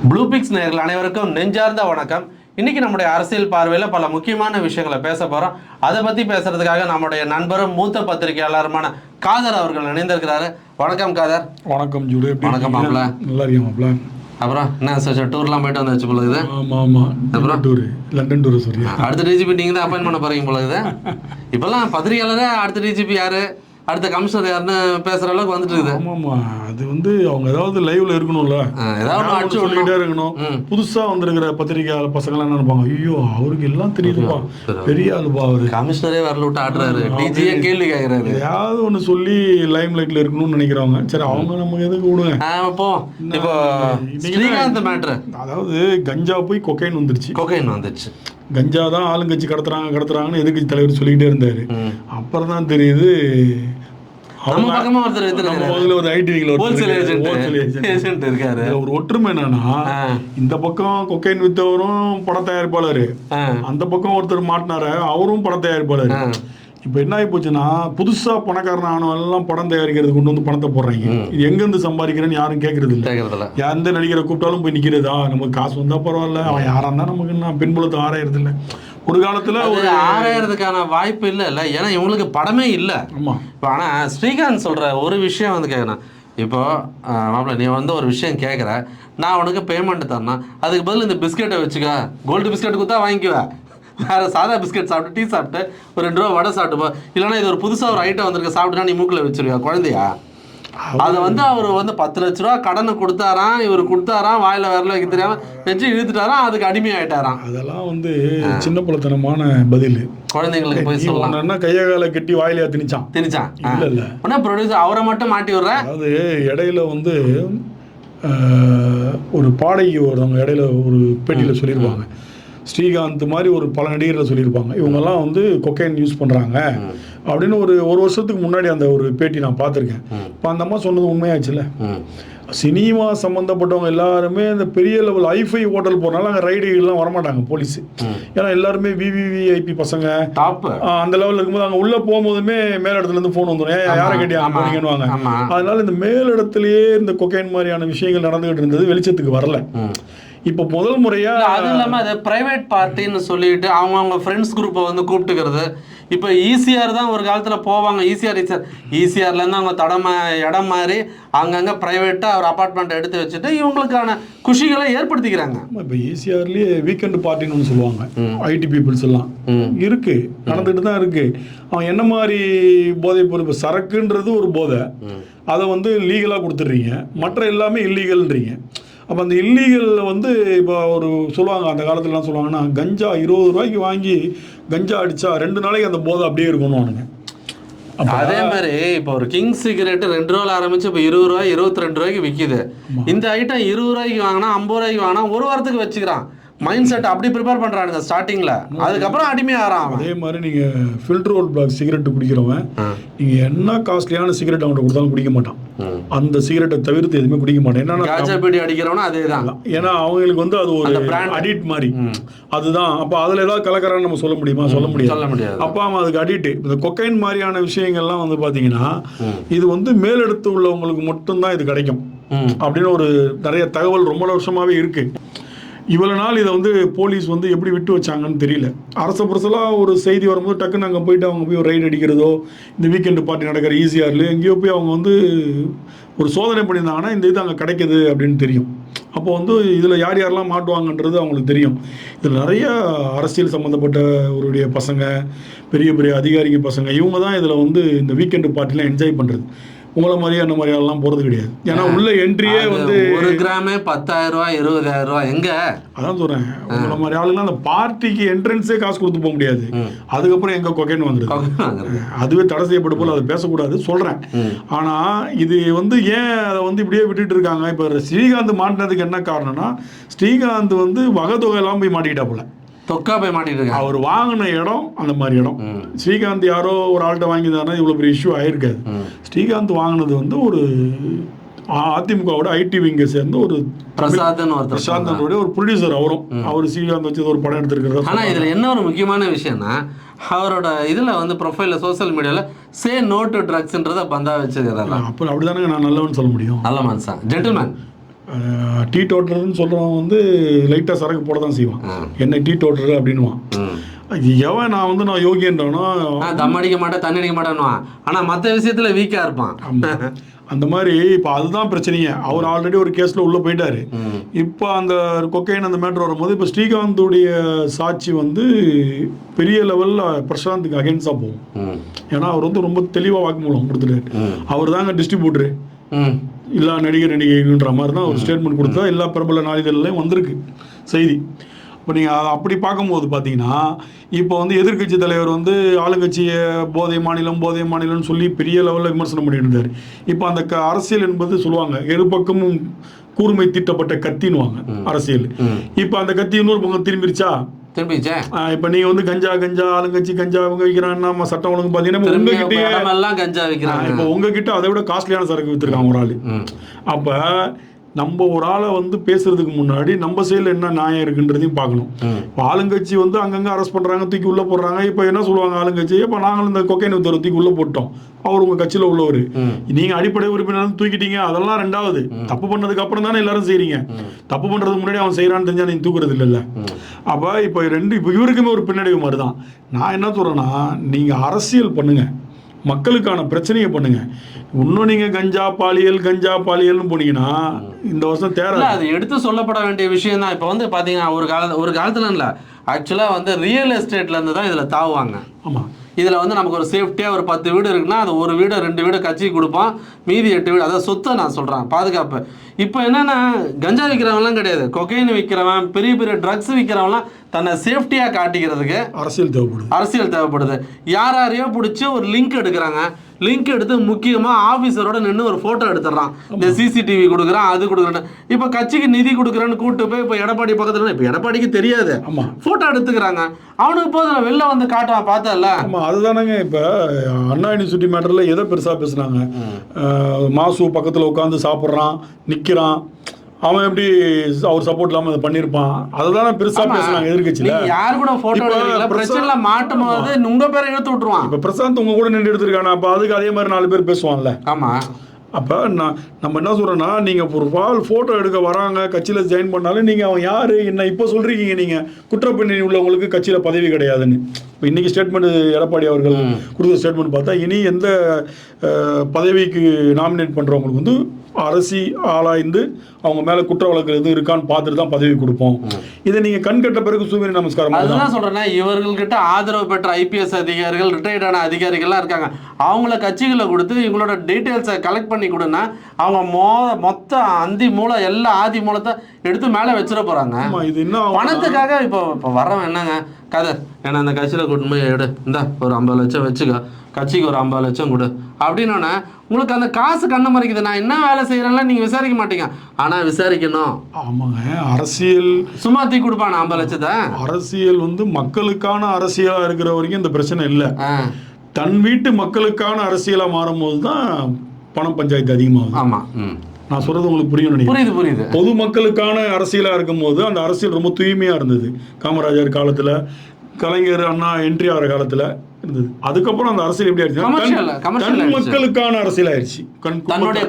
Blue fix நேயர்கள் அனைவருக்கும் நெஞ்சார்ந்த வணக்கம். இன்னைக்கு நம்முடைய அரசியல் பார்வையில் பல முக்கியமான விஷயங்களை பேச போறோம். அதை பத்தி பேசுறதுக்காக நம்முடைய நண்பரும் மூத்த பத்திரிகையாளருமான காதர் அவர்கள் இணைந்திருக்கிறாரு. வணக்கம் காதர். வணக்கம் ஜூடு. வணக்கம் மாப்ள. நல்லா இருக்கேன் மாப்ள. அப்புறம் என்ன சார் டூர்லாம் போயிட்டு வந்தாச்சு போல இது? ஆமா அப்புறம் டூர் லண்டன் டூர் சொல்லி அடுத்த டிஜிபி நீங்க தான் அப்பாயின் பண்ண போறீங்க போல இது. இப்பெல்லாம் பத்திரிகையாளரே அடுத்த டிஜிபி யாரு, அடுத்த கமிஷனர் யாருன்னு பேசுற அளவுக்கு வந்துட்டு இருக்குது. ஆமா அது வந்து அவங்க ஏதாவது லைவ்ல இருக்கணும்ல, ஏதாவது சொல்லிட்டே இருக்கணும். புதுசா வந்திருக்கிற பத்திரிகையாளர் பசங்க எல்லாம் நினைப்பாங்க, ஐயோ அவருக்கு எல்லாம் தெரியுதுப்பா, பெரிய ஆளுப்பா அவரு, கமிஷனரே வரல விட்டு ஆடுறாரு, டிஜியே கேள்வி கேட்கறாரு, ஏதாவது ஒண்ணு சொல்லி லைம் லைட்ல இருக்கணும்னு நினைக்கிறவங்க. சரி அவங்க நமக்கு எதுக்கு விடுங்க. இப்போ ஸ்ரீகாந்த் மேட்ரு, அதாவது கஞ்சா போய் கொக்கைன் வந்துருச்சு. கஞ்சா தான் ஆளுங்கட்சி கடத்துறாங்கன்னு எதிர்கட்சி தலைவர் சொல்லிக்கிட்டே இருந்தாரு. அப்புறம் தான் தெரியுது ஒரு ஒற்றுமை என்னன்னா, இந்த பக்கம் கொக்கைன் வித்தவரும் பட தயாரிப்பாளரு, அந்த பக்கம் ஒருத்தர் மாட்டினாரு அவரும் பட தயாரிப்பாளரு. இப்ப என்ன ஆகி போச்சுன்னா, புதுசா பணக்காரன் ஆனவெல்லாம் படம் தயாரிக்கிறது கொண்டு வந்து பணத்தை போடுறாங்க. இது எங்க இருந்து சம்பாதிக்கிறேன்னு யாரும் கேட்கறது இல்லை. எந்த நடிகரை கூப்பிட்டாலும் போய் நிக்கிறதா, நமக்கு காசு வந்தா பரவாயில்ல, அவன் யாரா இருந்தா நமக்கு என்ன, பெண்புலத்தை ஆராயறது இல்லை. ஒரு காலத்துல ஒரு ஆராயறதுக்கான வாய்ப்பு இல்லை, ஏன்னா இவங்களுக்கு படமே இல்லை. ஆமா. இப்போ ஆனா ஸ்ரீகாந்த் சொல்ற ஒரு விஷயம் வந்து கேட்கணும். இப்போ மாப்பிள்ள நீ வந்து ஒரு விஷயம் கேட்குற, நான் உனக்கு பேமெண்ட் தரேன், அதுக்கு பதில் இந்த பிஸ்கெட்டை வச்சுக்க, கோல்டு பிஸ்கெட் கொடுத்தா வாங்கிக்குவேன், வேறு சாதா பிஸ்கெட் சாப்பிட்டு டீ சாப்பிட்டு ஒரு 2 ரூபா வடை சாப்பிட்டுப்போ, இல்லைனா இது ஒரு புதுசாக ஒரு ஐட்டம் வந்திருக்கு சாப்பிட்டுனா நீ மூக்கில் வச்சிருவியா குழந்தையா? அதை வந்து அவர் வந்து 10 லட்ச ரூபா கடனை கொடுத்தாராம், இவர் கொடுத்தாராம், வாயில் வரல வைக்க தெரியாமல் வச்சு இழுத்துட்டாராம், அதுக்கு அடிமையாயிட்டாராம். அதெல்லாம் வந்து சின்ன பலத்தனமான பதில். குழந்தைங்களுக்கு போய் சொல்லலாம், கையை காலை கட்டி வாயிலையா திணிச்சான். இல்லை ப்ரொடியூசர் அவரை மட்டும் மாட்டி விடுறேன். அதாவது இடையில வந்து ஒரு பாடகி ஒருத்தவங்க இடையில ஒரு பேட்டியில் சொல்லியிருப்பாங்க, ஸ்ரீகாந்த் மாதிரி ஒரு பல நடிகர்கள் சொல்லியிருப்பாங்க, இவங்கெல்லாம் வந்து கொக்கைன் யூஸ் பண்ணுறாங்க அப்படின்னு ஒரு வருஷத்துக்கு முன்னாடி அந்த ஒரு பேட்டி நான் பார்த்துருக்கேன். இப்போ அந்த அம்மா சொன்னது உண்மையாச்சுல்ல. சினிமா சம்மந்தப்பட்டவங்க எல்லாருமே இந்த பெரிய லெவல் ஐஃபை ஹோட்டல் போகிறனால அங்கே ரைடுகள்லாம் வரமாட்டாங்க போலீஸ். ஏன்னா எல்லாருமே விவிவிஐபி பசங்க அந்த லெவலில் இருக்கும்போது அங்கே உள்ளே போகும்போதுமே மேலிடத்துலேருந்து ஃபோன் வந்துடும், யாரை கேட்டி அங்கே போனீங்கன்னுவாங்க. அதனால இந்த மேலிடத்துலேயே இந்த கொக்கைன் மாதிரியான விஷயங்கள் நடந்துகிட்டு இருந்தது, வெளிச்சத்துக்கு வரல. இப்போ முதல் முறையா அதுவும் இல்லாமல் அதை பிரைவேட் பார்ட்டின்னு சொல்லிட்டு அவங்க ஃப்ரெண்ட்ஸ் குரூப்பை வந்து கூப்பிட்டுக்கிறது. இப்போ ஈசிஆர் தான் ஒரு காலத்தில் போவாங்க, ஈசிஆர்லேருந்து அவங்க இடம் மாதிரி அங்கங்கே ப்ரைவேட்டாக ஒரு அப்பார்ட்மெண்ட் எடுத்து வச்சுட்டு இவங்களுக்கான குஷிகளை ஏற்படுத்திக்கிறாங்க. இப்போ ஈசிஆர்லேயே வீக்கெண்ட் பார்ட்டின்னு ஒன்று சொல்லுவாங்க, ஐடி பீப்புள்ஸ் எல்லாம் இருக்கு, நடந்துட்டு தான் இருக்கு. அவன் என்ன மாதிரி போதைப் பொருள், இப்போ சரக்குன்றது ஒரு போதை, அதை வந்து லீகலாக கொடுத்துட்றீங்க, மற்ற எல்லாமே இல்லீகல்ன்றீங்க. அப்போ அந்த இல்லீகலில் வந்து இப்போ ஒரு சொல்லுவாங்க, அந்த காலத்துலலாம் சொல்லுவாங்கன்னா, கஞ்சா 20 ரூபாய்க்கு வாங்கி கஞ்சா அடித்தா 2 நாளைக்கு அந்த போதை அப்படியே இருக்கணும்னுவானுங்க. அதே மாதிரி இப்போ ஒரு கிங் சிகரெட்டு 2 ரூபாயில் ஆரம்பிச்சு இப்போ 20 ரூபாய் 22 ரூபாய்க்கு விற்கிது. இந்த ஐட்டம் 20 ரூபாய்க்கு வாங்கினா 50 ரூபாய்க்கு வாங்கினா ஒரு வாரத்துக்கு வச்சுக்கிறான். மைண்ட் செட் அப்படி ப்ரிப்பேர் பண்ணுறானுங்க ஸ்டார்டிங்கில், அதுக்கப்புறம் அடிமையாகிறான். அதே மாதிரி நீங்கள் ஃபில்டர் ரோல் பிளாக் சிகரெட்டு குடிக்கிறவன், நீங்கள் என்ன காஸ்ட்லியான சிகரெட் அவன்கிட்ட கொடுத்தாலும் குடிக்க மாட்டான். அந்த சிகரெட்டை தவிர்த்து எதுவுமே குடிக்க மாட்டேன். என்னன்னா பீடி அடிக்கிறவனா அதே தான், ஏன்னா அவங்களுக்கு வந்து அது ஒரு அடிக்ட் மாதிரி. அதுதான். அப்போ அதில் ஏதாவது கலக்கறான்னு நம்ம சொல்ல முடியுமா? சொல்ல முடியாது. அப்போ அவன் அதுக்கு அடிக்ட். இந்த கொக்கைன் மாதிரியான விஷயங்கள்லாம் வந்து பார்த்தீங்கன்னா, இது வந்து மேலெடுத்து உள்ளவங்களுக்கு மட்டும்தான் இது கிடைக்கும் அப்படின்னு ஒரு நிறைய தகவல் ரொம்ப வருஷமாகவே இருக்கு. இவ்வளோ நாள் இதை வந்து போலீஸ் வந்து எப்படி விட்டு வச்சாங்கன்னு தெரியல. அரச புரசலாக ஒரு செய்தி வரும்போது டக்குன்னு அங்கே போயிட்டு அவங்க போய் ஒரு ரைடு அடிக்கிறதோ, இந்த வீக்கெண்டு பார்ட்டி நடக்கிற ஈசிஆர்ல எங்கேயோ போய் அவங்க வந்து ஒரு சோதனை பண்ணியிருந்தாங்கன்னா இந்த இது அங்கே கிடைக்கிது அப்படின்னு தெரியும். அப்போ வந்து இதில் யார் யாரெல்லாம் மாட்டுவாங்கன்றது அவங்களுக்கு தெரியும். இதில் நிறைய அரசியல் சம்மந்தப்பட்டவருடைய பசங்க, பெரிய பெரிய அதிகாரிங்க பசங்க, இவங்க தான் இதில் வந்து இந்த வீக்கெண்டு பார்ட்டிலாம் என்ஜாய் பண்ணுறது. உங்களை மாதிரியே அந்த மாதிரியெல்லாம் போகிறது கிடையாது. ஏன்னா உள்ள என்ட்ரியே வந்து 1 கிராமே 10,000 ரூபா 20,000 ரூபா. எங்க அதான் சொல்கிறேன், உங்களை மாதிரி ஆளுங்களாம் அந்த பார்ட்டிக்கு என்ட்ரன்ஸே காசு கொடுத்து போக முடியாது. அதுக்கப்புறம் எங்கே கொக்கைன்னு வந்துருக்கு, அதுவே தடை செய்யப்பட்டு போல, அதை பேசக்கூடாது சொல்கிறேன். ஆனால் இது வந்து ஏன் அதை வந்து இப்படியே விட்டுட்டு இருக்காங்க? இப்போ ஸ்ரீகாந்த் மாட்டினதுக்கு என்ன காரணம்னா, ஸ்ரீகாந்த் வந்து வகைத்தொகையெல்லாம் போய் மாட்டிக்கிட்டா போல, தொக்கா போய் மாட்டிட்டு அவர் வாங்கின இடம் அந்த மாதிரி இடம். ஸ்ரீகாந்த் யாரோ ஒரு ஆள்கிட்ட வாங்கிதானா இவ்வளோ பெரிய இஷ்யூ ஆயிருக்காது. ஸ்ரீகாந்த் வாங்கினது வந்து ஒரு அதிமுகவோட ஐடி விங்கை சேர்ந்த ஒரு பிரசாந்தனுடைய ஒரு ப்ரொடியூசர். அவர் ஸ்ரீகாந்த் வச்சு ஒரு படம் எடுத்திருக்கிறது. ஆனால் இதில் என்ன ஒரு முக்கியமான விஷயம்னா, அவரோட இதில் வந்து ப்ரொஃபைலில் சோசியல் மீடியாவில் சே நோ டு ட்ரக்ஸ்ன்றதை பந்தா வச்சுக்கிறாரு. அப்போ அப்படிதானே நான் நல்லவன் சொல்ல முடியும். நல்ல மனுஷன், ஜென்டில்மேன். டீ டோட்டர்னு சொல்கிறவன் வந்து லைட்டாக சரக்கு போட தான் செய்வான். என்ன டீ டோட்டர் அப்படின்வான். எவன் நான் யோகியன்றவனோ தம் அடிக்க மாட்டேன் தண்ணி அடிக்க மாட்டேன்னுவான், ஆனால் மற்ற விஷயத்தில் வீக்காக இருப்பான். அந்த மாதிரி இப்போ அதுதான் பிரச்சனையே. அவர் ஆல்ரெடி ஒரு கேஸில் உள்ளே போயிட்டாரு. இப்போ அந்த கொக்கைன் அந்த மேட்ரு வரும்போது இப்போ ஸ்ரீகாந்துடைய சாட்சி வந்து பெரிய லெவலில் பிரசாந்துக்கு அகென்ஸ்டாக போகும். ஏன்னா அவர் வந்து ரொம்ப தெளிவாக வாக்குமூலம் கொடுத்துட்டாரு. அவர் தாங்க டிஸ்ட்ரிபியூட்டரு, எல்லா நடிகைன்ற மாதிரி தான் ஒரு ஸ்டேட்மெண்ட் கொடுத்தா எல்லா பிரபல நாளிதழ்லையும் வந்திருக்கு செய்தி. இப்போ நீங்கள் அப்படி பார்க்கும்போது பார்த்தீங்கன்னா இப்போ வந்து எதிர்கட்சி தலைவர் வந்து ஆளுங்கட்சியை போதை மாநிலம்னு சொல்லி பெரிய லெவலில் விமர்சனம் பண்ணிட்டு இருந்தார். இப்போ அந்த அரசியல் என்பது சொல்லுவாங்க இரு பக்கமும் கூர்மை தீட்டப்பட்ட கத்தின்னுவாங்க அரசியல். இப்போ அந்த கத்தி இன்னொரு பக்கம் திரும்பிருச்சா? இப்ப நீங்க வந்து கஞ்சா ஆளுங்கட்சி கஞ்சா அவங்க விற்கிறான்னா சட்டம் ஒழுங்கு பாத்தீங்கன்னா உங்ககிட்ட அதை விட காஸ்ட்லியான சரக்கு வித்துருக்காங்க ஒரு ஆளு. அப்ப நம்ம ஒரு ஆளை வந்து பேசுறதுக்கு முன்னாடி நம்ம சைடில் என்ன நியாயம் இருக்குன்றதையும் பார்க்கணும். இப்போ ஆளுங்கட்சி வந்து அங்கங்கே அரெஸ்ட் பண்ணுறாங்க, தூக்கி உள்ளே போடுறாங்க. இப்போ என்ன சொல்லுவாங்க ஆளுங்கட்சி, இப்போ நாங்களும் இந்த கொக்கைன் வித்தவர் தூக்கி உள்ளே போட்டோம், அவர் உங்கள் கட்சியில் உள்ளவர், நீங்கள் அடிப்படை உறுப்பினர் தூக்கிட்டீங்க, அதெல்லாம் ரெண்டாவது. தப்பு பண்ணதுக்கு அப்புறம் தானே எல்லாரும் செய்கிறீங்க. தப்பு பண்ணுறதுக்கு முன்னாடி அவன் செய்கிறான்னு தெரிஞ்சால் நீங்கள் தூக்குறது இல்லைல்ல. அப்போ இப்போ இப்போ இவருக்குமே ஒரு பின்னடைவு மாதிரி தான். நான் என்ன சொல்கிறேன்னா, நீங்கள் அரசியல் பண்ணுங்கள், மக்களுக்கான பிரச்சனையை பண்ணுங்க. இன்னும் நீங்க கஞ்சா பாலியல்னு போனீங்கன்னா இந்த வருஷம் தேவை. அது எடுத்து சொல்லப்பட வேண்டிய விஷயம் தான். இப்போ வந்து பாத்தீங்கன்னா ஒரு காலத்துல இல்ல, ஆக்சுவலா வந்து ரியல் எஸ்டேட்ல இருந்து தான் இதுல தாவுவாங்க. ஆமா, இதில் வந்து நமக்கு ஒரு சேஃப்டியாக ஒரு 10 வீடு இருக்குன்னா அது ஒரு வீடு 2 வீடு கட்சிக்கு கொடுப்பான், மீதி 8 வீடு, அதாவது சொத்தை நான் சொல்கிறேன் பாதுகாப்பு. இப்போ என்னென்னா கஞ்சா விற்கிறவங்களாம் கிடையாது, கொக்கைன் விற்கிறவன், பெரிய பெரிய ட்ரக்ஸ் விற்கிறவங்களாம் தன்னை சேஃப்டியாக காட்டிக்கிறதுக்கு அரசியல் தேவைப்படுது. யாரையோ பிடிச்சி ஒரு லிங்க் எடுக்கிறாங்க, லிங்க் எடுத்து முக்கியமாக ஆஃபீஸரோட நின்று ஒரு ஃபோட்டோ எடுத்துடுறான், இந்த சிசிடிவி கொடுக்குறான் அது கொடுக்குறேன். இப்போ கட்சிக்கு நிதி கொடுக்குறேன்னு கூப்பிட்டு போய் இப்போ எடப்பாடி பக்கத்தில், இப்போ எடப்பாடிக்கு தெரியாது, ஃபோட்டோ எடுத்துக்கிறாங்க, அவனுக்கு போதும் வெளில வந்து காட்டுவான் பார்த்தல. அதுதானங்க இப்போ அண்ணா யூனிவர்சிட்டி மேட்டரில் எதை பெருசாக பேசுனாங்க, மாசு பக்கத்தில் உட்காந்து சாப்பிட்றான் நிற்கிறான், அவன் எப்படி அவர் சப்போர்ட் இல்லாமல் அதை பண்ணியிருப்பான், அதுதானே பெருசாக பேசுனாங்க எதிர்கட்சியில். யாரு கூட ஃபோட்டோ பிரச்சனை மாட்டும் போது உங்கள் பேரை எடுத்து விட்டுருவான். இப்போ பிரசாந்த் உங்கள் கூட நின்று எடுத்துருக்கானா, அப்போ அதுக்கு அதே மாதிரி 4 பேர் பேசுவான்ல. ஆமாம், அப்போ நம்ம என்ன சொல்கிறோன்னா, நீங்கள் ஒரு ஃபோட்டோ எடுக்க வராங்க கட்சியில் ஜாயின் பண்ணாலும் நீங்கள் அவன் யார் என்ன இப்போ சொல்கிறீங்க, நீங்கள் குற்றப்பின்னணி உள்ளவங்களுக்கு கட்சியில் பதவி கிடையாதுன்னு. இப்போ இன்றைக்கி ஸ்டேட்மெண்ட் எடப்பாடி அவர்கள் கொடுத்த ஸ்டேட்மெண்ட் பார்த்தா, இனி எந்த பதவிக்கு நாமினேட் பண்ணுறவங்களுக்கு வந்து அரசி ஆளாய்ந்து அவங்க மேலே குற்ற வழக்கு எதுவும் இருக்கான்னு பார்த்துட்டு தான் பதவி கொடுப்போம். இதை நீங்கள் கண் கட்ட பிறகு சூரிய நமஸ்காரம். அதுதான் சொல்கிறேன்னா, இவர்கள்கிட்ட ஆதரவு பெற்ற ஐபிஎஸ் அதிகாரிகள், ரிட்டையர்டான அதிகாரிகள்லாம் இருக்காங்க, அவங்கள கட்சிகளை கொடுத்து இவங்களோட டீட்டெயில்ஸை கலெக்ட் பண்ணி கொடுன்னா அவங்க மொத்த அந்தி மூலம் எல்லா ஆதி மூலத்தை எடுத்து மேலே வச்சிட போகிறாங்க. இது என்ன பணத்துக்காக இப்போ வர்றவன் என்னங்க கதை, ஏன்னா அந்த கட்சியில் கூட்டு போய் எடு, இந்த ஒரு 50 லட்சம் வச்சுக்க, கட்சிக்கு ஒரு 50 லட்சம் கொடு அப்படின்னோடனே உங்களுக்கு அந்த காசு கண்ண மறைக்குது. நான் என்ன வேலை செய்கிறேன்னா நீங்கள் விசாரிக்க மாட்டீங்க, ஆனால் விசாரிக்கணும். ஆமாங்க, அரசியல் சும்மா தூக்கி கொடுப்பான 50 லட்சத்தை. அரசியல் வந்து மக்களுக்கான அரசியலாக இருக்கிற வரைக்கும் இந்த பிரச்சனை இல்லை. தன் வீட்டு மக்களுக்கான அரசியலாக மாறும்போது தான் பணம் பஞ்சாயத்து அதிகமாகும். ஆமாம், நான் சொல்றது உங்களுக்கு புரியும். புரியுது. பொதுமக்களுக்கான அரசியலாக இருக்கும்போது அந்த அரசியல் ரொம்ப தூய்மையாக இருந்தது. காமராஜர் காலத்தில், கலைஞர் அண்ணா என்ட்ரி ஆகிற காலத்தில் இருந்தது. அதுக்கப்புறம் அந்த அரசியல் எப்படி ஆயிடுச்சு, மக்களுக்கான அரசியல் ஆயிடுச்சு,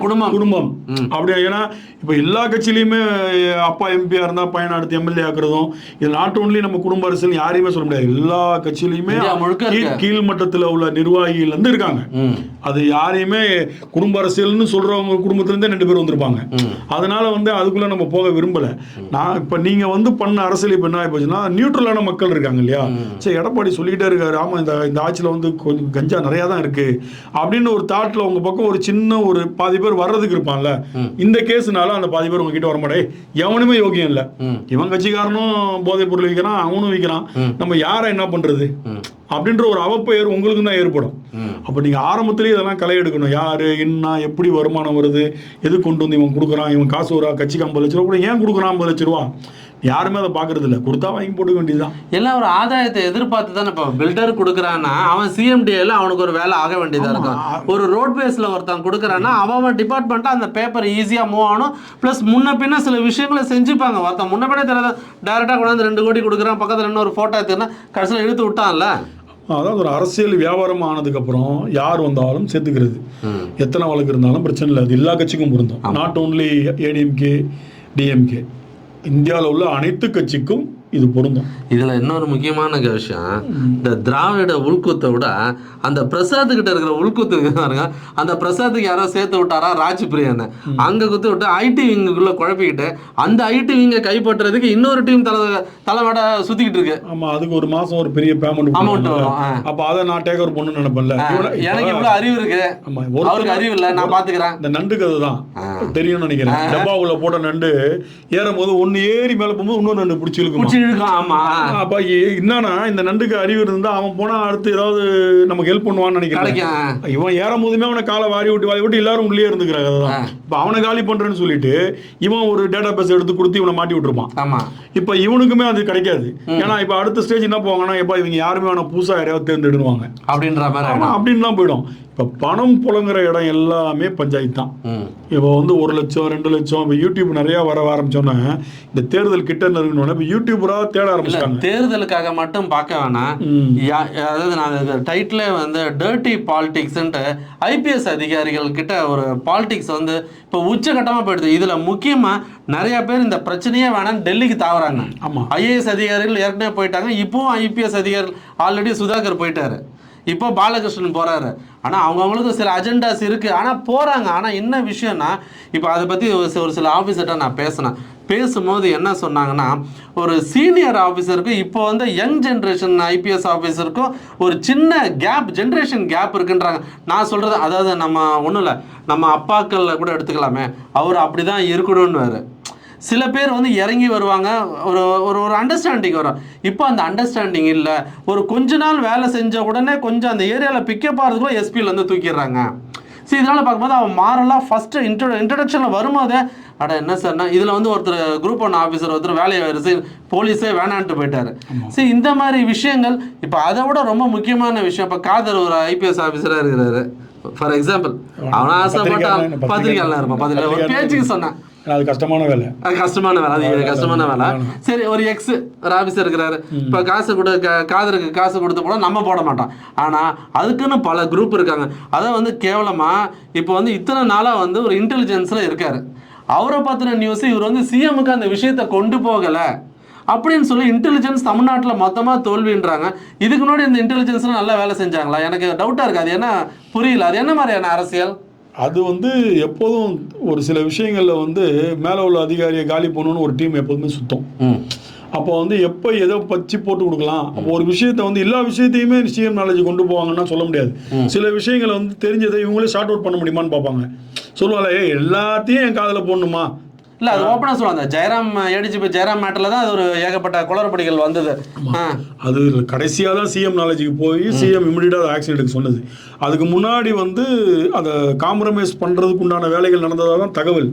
குடும்பம் அப்படி. ஏன்னா இப்போ எல்லா கட்சியிலையுமே அப்பா எம்பியா இருந்தா பையனை அடுத்து எம்எல்ஏ ஆக்குறதும், இது நாட் ஓன்லி நம்ம குடும்ப அரசியல் யாரையுமே சொல்ல முடியாது. எல்லா கட்சியிலையுமே கீழ்மட்டத்தில் உள்ள நிர்வாகிகள் வந்து இருக்காங்க. அது யாரையுமே குடும்ப அரசியல்னு சொல்றவங்க குடும்பத்திலேருந்தே 2 பேர் வந்திருப்பாங்க. அதனால வந்து அதுக்குள்ள நம்ம போக விரும்பல. நான் இப்போ நீங்க வந்து பண்ண அரசியல் இப்போ என்ன ஆயிப்போச்சுன்னா, நியூட்ரலான மக்கள் இருக்காங்க இல்லையா. சரி, எடப்பாடி சொல்லிக்கிட்டே இருக்காரு, ஆமா இந்த ஆட்சியில் வந்து கொஞ்சம் கஞ்சா நிறையா தான் இருக்கு அப்படின்னு ஒரு தாட்டில் உங்க பக்கம் ஒரு சின்ன ஒரு பாதி பேர் வர்றதுக்கு இருப்பான்ல. இந்த கேஸ்னால அந்த பாதி பேர் உங்ககிட்ட வரமாட்டே, எவனுமே யோகியம் இல்லை. இவன் கட்சிக்காரனும் போதைப் பொருள் விற்கிறான், அவனும் விற்கிறான், நம்ம யாரை என்ன பண்றது அப்படின்ற ஒரு அவப்பெயர் உங்களுக்கு தான் ஏற்படும். அப்போ நீங்கள் ஆரம்பத்திலேயே இதெல்லாம் களை எடுக்கணும். யார் என்ன, எப்படி வருமானம் வருது, எது கொண்டு வந்து இவன் கொடுக்குறான், இவன் காசு வரா, கட்சிக்கு 50 லட்ச ரூபா கூட ஏன் கொடுக்குறான் 50 லட்ச ரூபா, யாருமே அதை பார்க்கறது இல்லை. கொடுத்தா வாங்கி போட்டுக்க வேண்டியதுதான். எல்லாம் ஒரு ஆதாயத்தை எதிர்பார்த்து தானே. இப்போ பில்டர் கொடுக்குறான்னா அவன் சிஎம்டிஏல அவனுக்கு ஒரு வேலை ஆக வேண்டியதாக இருக்கும். ஒரு ரோட் பேஸில் ஒருத்தன் கொடுக்குறான்னா அவன் டிபார்ட்மெண்ட்டாக அந்த பேப்பர் ஈஸியாக மூவ் ஆகணும். ப்ளஸ் முன்ன பின்ன சில விஷயங்களை செஞ்சுப்பாங்க. ஒருத்தன் முன்ன பின்ன தெரியாத டேரெக்டாக கொண்டாந்து 2 கோடி கொடுக்குறான், பக்கத்தில் இன்னொரு ஃபோட்டோ எடுத்துன்னா கடைசியில் இழுத்து விட்டான்ல. அதாவது ஒரு அரசியல் வியாபாரம் ஆனதுக்கப்புறம் யார் வந்தாலும் சேர்த்துக்கிறது, எத்தனை வழக்கு இருந்தாலும் பிரச்சனை இல்லை. அது எல்லா கட்சிக்கும் பொருந்தும், நாட் ஓன்லி ஏடிஎம்கே டிஎம்கே. இந்தியாவில் உள்ள அனைத்து கட்சிக்கும் இது பொருந்தும். இதில் இன்னொரு முக்கியமான விஷயம், இந்த திராவிட உள்குத்தை விட அந்த பிரசாத்துக்கிட்ட இருக்கிற உள்குத்து பாருங்க. அந்த பிரசாத்துக்கு யாரோ சேர்த்து விட்டாரா ராஜ் பிரியான்னு, அங்கே குத்து விட்டு ஐடி விங்குக்குள்ளே குழப்பிக்கிட்டு அந்த ஐடி விங்கை கைப்பற்றுறதுக்கு இன்னொரு டீம் தலைவட சுற்றிக்கிட்டு இருக்கு. ஆமாம், அதுக்கு ஒரு மாதம் ஒரு பெரிய அமௌண்ட் வரும். அப்போ அதை நான் டேக் ஓவர் பண்ணணும்னு நினைப்பேன்ல. எனக்கு இவ்வளோ அறிவு இருக்கு, அவருக்கு அறிவு இல்லை, நான் பார்த்துக்கிறேன். இந்த நண்டு கதை தான் தெரியும்னு நினைக்கிறேன். டப்பாவுக்குள்ள போட்ட நண்டு ஏறும் போது ஒன்று ஏறி மேலே போகும்போது இன்னொரு நண்டு பிடிச்சி இழுக்கும். ஆமா, அப்ப என்னன்னா இந்த நண்டுக்கு அறிவு இருந்தா அவன் போனா அடுத்து ஏதாவது நமக்கு ஹெல்ப் பண்ணுவான்னு நினைக்கிறேன். இவன் ஏறும் போதுமே அவனை காலை வாரி விட்டு எல்லாரும் உள்ளே இருந்துக்கிறாங்க. அதுதான் இப்ப அவனை காலி பண்றேன்னு சொல்லிட்டு இவன் ஒரு டேட்டா பேஸ் எடுத்து கொடுத்து இவனை மாட்டி விட்டுருப்பான். ஆமா, இப்ப இவனுக்குமே அது கிடைக்காது. ஏன்னா இப்ப அடுத்த ஸ்டேஜ் என்ன போவாங்கன்னா, இப்ப இவங்க யாருமே அவனை புதுசா யாரையாவது தேர்ந்தெடுவாங்க அப்படின்ற மாதிரி அப்படின்னு தான் போயிடும். இப்போ பணம் புழங்குற இடம் எல்லாமே பஞ்சாயத்து தான். இப்போ வந்து 1 லட்சம் 2 லட்சம் இப்போ யூடியூப் நிறையா வர ஆரம்பிச்சோன்னா இந்த தேர்தல் கிட்ட நெருங்கினோன்னா இப்போ யூடியூபராக தேட ஆரம்பிச்சிட்டாங்க. தேர்தலுக்காக மட்டும் பார்க்க வேணாம். அதாவது நான் டைட்டிலே வந்து டர்ட்டி பாலிடிக்ஸ்ன்ட்டு ஐபிஎஸ் அதிகாரிகள் கிட்ட ஒரு பாலிடிக்ஸ் வந்து இப்போ உச்சகட்டமாக போயிடுது. இதில் முக்கியமாக நிறைய பேர் இந்த பிரச்சனையே வேணாம் டெல்லிக்கு தாவறாங்க. ஆமாம், ஐஏஎஸ் அதிகாரிகள் ஏற்கனவே போயிட்டாங்க. இப்போவும் ஐபிஎஸ் அதிகாரிகள் ஆல்ரெடி சுதாகர் போயிட்டாரு, இப்போ பாலகிருஷ்ணன் போகிறாரு. ஆனால் அவங்கவுங்களுக்கு சில அஜெண்டாஸ் இருக்குது, ஆனால் போகிறாங்க. ஆனால் என்ன விஷயம்னா, இப்போ அதை பற்றி ஒரு சில ஆஃபீஸர்கிட்ட நான் பேசும்போது என்ன சொன்னாங்கன்னா, ஒரு சீனியர் ஆஃபீஸருக்கு இப்போ வந்து யங் ஜென்ரேஷன் ஐபிஎஸ் ஆஃபீஸருக்கும் ஒரு சின்ன கேப், ஜென்ரேஷன் கேப் இருக்குன்றாங்க. நான் சொல்கிறது அதாவது நம்ம ஒன்றும் இல்லை, நம்ம அப்பாக்களில் கூட எடுத்துக்கலாமே, அவர் அப்படி தான் இருக்கணும்னு வேறு. சில பேர் வந்து இறங்கி வருவாங்க, ஒரு ஒரு ஒரு அண்டர்ஸ்டாண்டிங் வரும். இப்போ அந்த அண்டர்ஸ்டாண்டிங் இல்லை. ஒரு கொஞ்ச நாள் வேலை செஞ்ச உடனே கொஞ்சம் அந்த ஏரியாவில் பிக்கப் ஆகிறதுக்குள்ள எஸ்பியிலேருந்து தூக்கிடுறாங்க. சரி, இதனால் பார்க்கும்போது அவன் மாறலாம் ஃபஸ்ட்டு இன்ட்ரடக்ஷனில் வரும்போதே அட என்ன சார்னா இதில் வந்து ஒருத்தர் குரூப் 1 ஆஃபீஸர் ஒருத்தர் வேலையை போலீஸே வேணான்ட்டு போயிட்டார். சரி, இந்த மாதிரி விஷயங்கள். இப்போ அதை விட ரொம்ப முக்கியமான விஷயம், இப்போ காதர் ஒரு ஐபிஎஸ் ஆஃபீஸராக இருக்கிறாரு ஃபார் எக்ஸாம்பிள். அவனை ஆசைப்பட்டான் பத்திரிகைலாம் இருப்பான், பத்திரிகை ஒரு பேச்சுக்கு சொன்னேன். அது கஷ்டமான வேலை, அது கஷ்டமான வேலை. சரி, ஒரு எக்ஸ் ஒரு ஆஃபீஸர் இருக்கிறாரு. இப்போ காசு காதருக்கு காசு கொடுத்து போனால் நம்ம போட மாட்டோம். ஆனால் அதுக்குன்னு பல குரூப் இருக்காங்க. அதை வந்து கேவலமாக இப்போ வந்து இத்தனை நாளாக வந்து ஒரு இன்டெலிஜென்ஸில் இருக்கார். அவரை பற்றின நியூஸ் இவர் வந்து சிஎம்முக்கு அந்த விஷயத்தை கொண்டு போகலை அப்படின்னு சொல்லி இன்டெலிஜென்ஸ் தமிழ்நாட்டில் மொத்தமாக தோல்வின்றாங்க. இதுக்கு முன்னாடி இந்த இன்டெலிஜென்ஸ்லாம் நல்லா வேலை செஞ்சாங்களா? எனக்கு டவுட்டாக இருக்குது. அது என்ன புரியல, அது என்ன மாதிரியான அரசியல்? அது வந்து எப்போதும் ஒரு சில விஷயங்களில் வந்து மேலே உள்ள அதிகாரியை காலி பண்ணணும்னு ஒரு டீம் எப்போதுமே சுத்தம். அப்போ வந்து எப்போ எதோ பச்சு போட்டு கொடுக்கலாம். அப்போ ஒரு விஷயத்தை வந்து எல்லா விஷயத்தையுமே சிஎம் நாலேஜ் கொண்டு போவாங்கன்னா சொல்ல முடியாது. சில விஷயங்களை வந்து தெரிஞ்சதை இவங்களே ஷார்ட் அவுட் பண்ண முடியுமான்னு பார்ப்பாங்க. சொல்லுவாங்க, எல்லாத்தையும் என் காதில் போடணுமா? இல்லை, அது ஓப்பனாக சொல்லுவாங்க. ஜெயராம் ஏடிஜிபி ஜெயராம் மேட்டரில் தான் அது ஒரு ஏகப்பட்ட குளறுபடிகள் வந்தது. அது கடைசியாக தான் சிஎம் நாலேஜுக்கு போய் சிஎம் இமிடியட்டாக அதை ஆக்ஷன் எடுக்க சொன்னது. அதுக்கு முன்னாடி வந்து அதை காம்ப்ரமைஸ் பண்ணுறதுக்கு உண்டான வேலைகள் நடந்ததாக தான் தகவல்.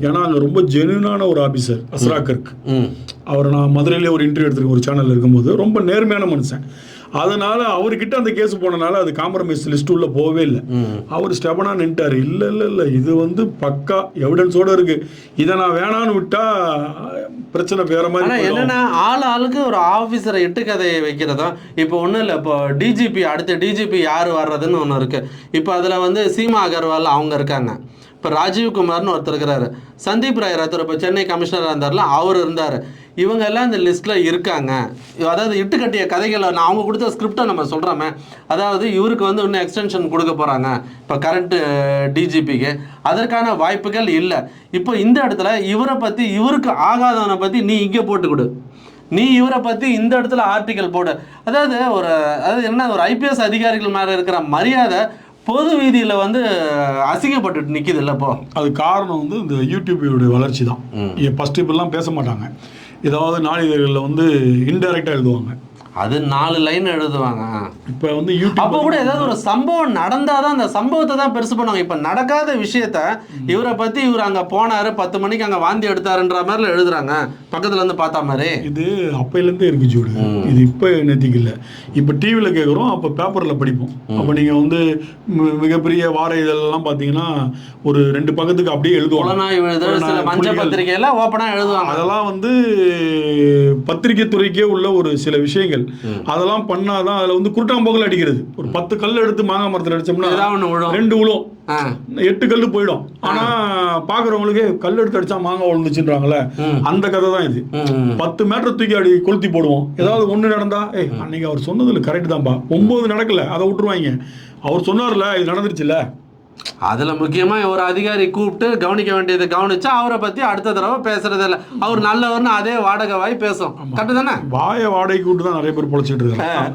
ஏன்னா அங்கே ரொம்ப ஜென்யூனான ஒரு ஆஃபீஸர் அஸ்ராக்கருக்கு. அவரை நான் மதுரையிலே ஒரு இன்டர்வியூ எடுத்துருக்கேன் ஒரு சேனலில் இருக்கும்போது. ரொம்ப நேர்மையான மனுஷன். அதனால அவர்கிட்ட அந்த கேஸ் போனனால அது காம்ப்ரமைஸ் லிஸ்ட் உள்ள போகவே இல்லை. அவர் ஸ்டெபனா நின்ட்டார். இல்லை இது வந்து பக்கா எவிடன்ஸோட இருக்கு, இதை நான் வேணான்னு விட்டா பிரச்சனை வேற மாதிரி. என்னன்னா ஆளுக்கு ஒரு ஆஃபீஸரை எட்டு கதையை வைக்கிறதும். இப்போ ஒன்றும் இல்லை, இப்போ டிஜிபி அடுத்த டிஜிபி யார் வர்றதுன்னு ஒன்று இருக்கு. இப்போ அதில் வந்து சீமா அகர்வால் அவங்க இருக்காங்க. இப்போ ராஜீவ்குமார்னு ஒருத்தர் இருக்கிறாரு. சந்தீப் ராய் ரத்தர் இப்போ சென்னை கமிஷனராக இருந்தார்ல, அவர் இருந்தார். இவங்க எல்லாம் இந்த லிஸ்ட்டில் இருக்காங்க. அதாவது இட்டுக்கட்டிய கதைகளை நான் அவங்க கொடுத்த ஸ்கிரிப்டை நம்ம சொல்கிறோமே, அதாவது இவருக்கு வந்து இன்னும் எக்ஸ்டென்ஷன் கொடுக்க போகிறாங்க இப்போ கரண்ட்டு டிஜிபிக்கு. அதற்கான வாய்ப்புகள் இல்லை. இப்போ இந்த இடத்துல இவரை பற்றி, இவருக்கு ஆகாதவனை பற்றி நீ இங்கே போட்டு கொடு, நீ இவரை பற்றி இந்த இடத்துல ஆர்டிக்கல் போடு. அதாவது என்ன, ஒரு ஐபிஎஸ் அதிகாரிகள் மேலே இருக்கிற மரியாதை பொது வீதியில் வந்து அசிங்கப்பட்டு நிற்கிது இல்லை. இப்போ அது காரணம் வந்து இந்த யூடியூபோடைய வளர்ச்சி தான். ஃபஸ்ட்டு இப்பெல்லாம் பேச மாட்டாங்க. ஏதாவது நாளிதழ்களில் வந்து இன்டைரக்டாக எழுதுவாங்க. அது 4 லைன் எழுதுவாங்க. இப்போ வந்து யூடியூப் அப்போ கூட ஏதாவது ஒரு சம்பவம் நடந்தால் தான் அந்த சம்பவத்தை தான் பெருசு பண்ணுவாங்க. இப்போ நடக்காத விஷயத்த இவரை பற்றி இவர் அங்கே போனார் 10 மணிக்கு அங்கே வாந்தி எடுத்தாருன்ற மாதிரில எழுதுறாங்க, பக்கத்துலேருந்து பார்த்தா மாதிரி. இது அப்பையிலேருந்தே இருக்கு ஜூடு. இது இப்போ நேத்திக்கு இல்லை. இப்போ டிவியில் கேட்குறோம், அப்போ பேப்பரில் படிப்போம். அப்போ நீங்கள் வந்து மிகப்பெரிய வார இதழெல்லாம் பார்த்தீங்கன்னா ஒரு 2 பக்கத்துக்கு அப்படியே எழுதுவாங்க. சில மஞ்ச பத்திரிகையில் ஓப்பனாக எழுதுவாங்க. அதெல்லாம் வந்து பத்திரிகை துறைக்கே உள்ள ஒரு சில விஷயங்கள். அதெல்லாம் பண்ணாதான் அதில் வந்து குருட்டாம்போக்கில் அடிக்கிறது. ஒரு 10 கல் எடுத்து மாங்காய் மரத்தில் அடிச்சோம்னா 2 விழும். 8 கல்லு போயிடும். ஆனா பாக்குறவங்களுக்கு கல் எடுத்து அடிச்சா மாங்காய் விழுந்துச்சுன்றாங்கல்ல, அந்த கதை தான் இது. 10 மீட்டர் தூக்கி அடி கொளுத்தி போடுவோம். ஏதாவது ஒண்ணு நடந்தா அன்னைக்கு அவர் சொன்னதுல கரெக்ட் தான்பா, 9 நடக்கல அதை விட்டுருவாங்க. அவர் சொன்னார்ல இது நடந்துருச்சுல்ல. அதுல முக்கியமா ஒரு அதிகாரி கூப்பிட்டு கவனிக்க வேண்டியதை கவனிச்சா அவரை பத்தி அடுத்த தடவை பேசுறது இல்லை. அவர் நல்லவர்னு அதே வாடகை வாய் பேசும். கரெக்டு தானே? வாயை வாடகைக்கு விட்டு தான் நிறைய பேர் பொழைச்சிட்டு இருக்காங்க.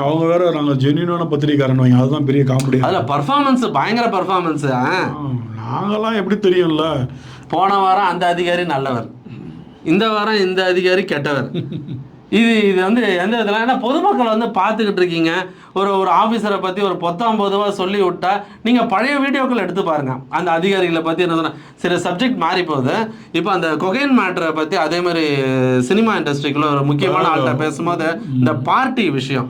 அவங்க வேற நாங்கள் ஜென்யூனான பத்திரிக்காரன் வைங்க, அதுதான் பெரிய காமெடி. அதில் பர்ஃபார்மன்ஸ் பயங்கர பர்ஃபார்மன்ஸ். நாங்கெல்லாம் எப்படி தெரியும்ல, போன வாரம் அந்த அதிகாரி நல்லவர், இந்த வாரம் இந்த அதிகாரி கெட்டவர். இது வந்து எந்த இதில் ஏன்னா பொதுமக்கள் வந்து பார்த்துக்கிட்டு இருக்கீங்க. ஒரு ஆஃபீஸரை பற்றி ஒரு 19 சொல்லி விட்டா நீங்கள் பழைய வீடியோக்கள் எடுத்து பாருங்கள். அந்த அதிகாரிகளை பற்றி என்ன சொன்னால் சில சப்ஜெக்ட் மாறி போகுது. இப்போ அந்த கொகைன் மேட்டரை பற்றி அதே மாதிரி சினிமா இண்டஸ்ட்ரிக்குள்ள ஒரு முக்கியமான ஆள்கிட்ட பேசும்போது இந்த பார்ட்டி விஷயம்